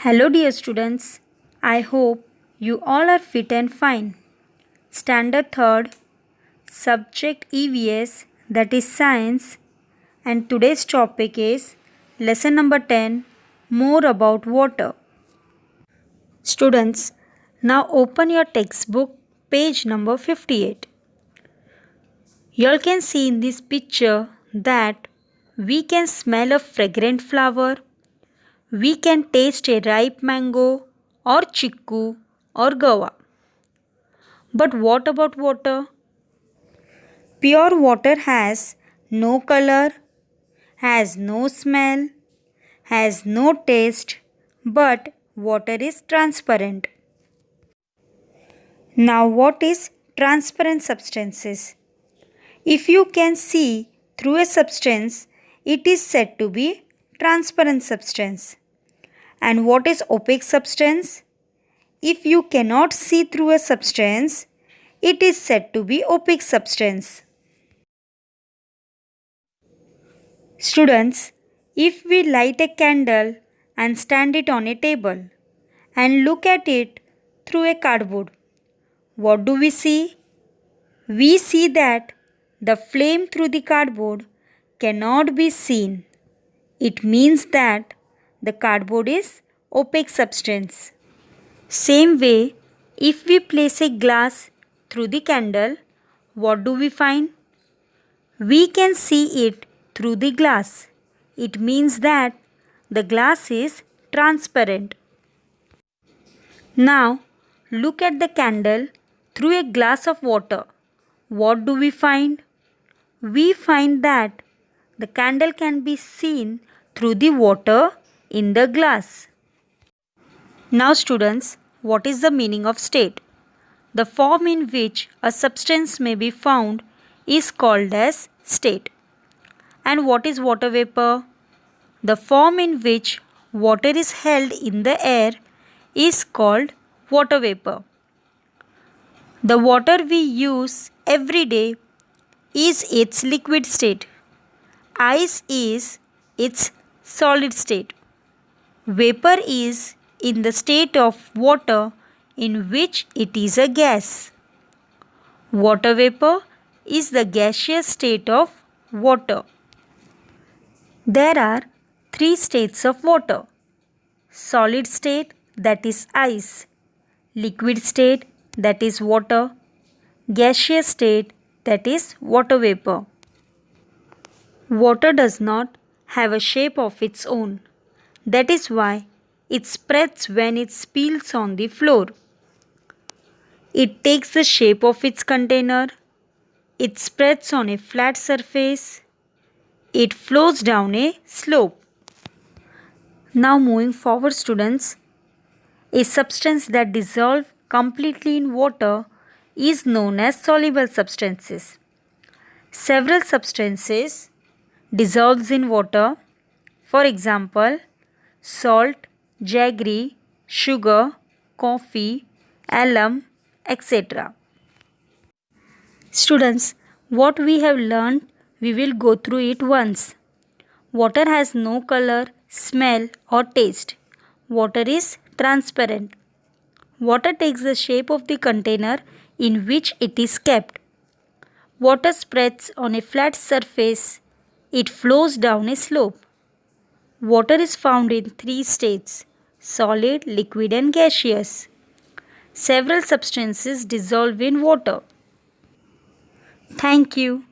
Hello, dear students. I hope you all are fit and fine. Standard 3rd, subject EVS, that is science, and today's topic is lesson number 10, more about water. Students, now open your textbook, page number 58. You all can see in this picture that we can smell a fragrant flower. We can taste a ripe mango or chiku or guava. But what about water? Pure water has no color, has no smell, has no taste, but water is transparent. Now, what is transparent substances? If you can see through a substance, it is said to be transparent substance. And what is opaque substance? If you cannot see through a substance, it is said to be opaque substance. Students, if we light a candle and stand it on a table and look at it through a cardboard, what do we see? We see that the flame through the cardboard cannot be seen. It means that the cardboard is opaque substance. Same way, if we place a glass through the candle, what do we find? We can see it through the glass. It means that the glass is transparent. Now, look at the candle through a glass of water. What do we find? We find that the candle can be seen through the water in the glass. Now, students, what is the meaning of state? The form in which a substance may be found is called as state. And what is water vapor? The form in which water is held in the air is called water vapor. The water we use every day is its liquid state. Ice is its solid state. Vapor is in the state of water in which it is a gas. Water vapor is the gaseous state of water. There are 3 states of water: solid state, that is ice; liquid state, that is water; gaseous state, that is water vapor. Water does not have a shape of its own. That is why it spreads when it spills on the floor. It takes the shape of its container. It spreads on a flat surface. It flows down a slope. Now moving forward, students, a substance that dissolves completely in water is known as soluble substances. Several substances dissolves in water. For example, salt, jaggery, sugar, coffee, alum, etc. Students, what we have learned, we will go through it once. Water has no color, smell or taste. Water is transparent. Water takes the shape of the container in which it is kept. Water spreads on a flat surface. It flows down a slope. Water is found in 3 states: solid, liquid and gaseous. Several substances dissolve in water. Thank you.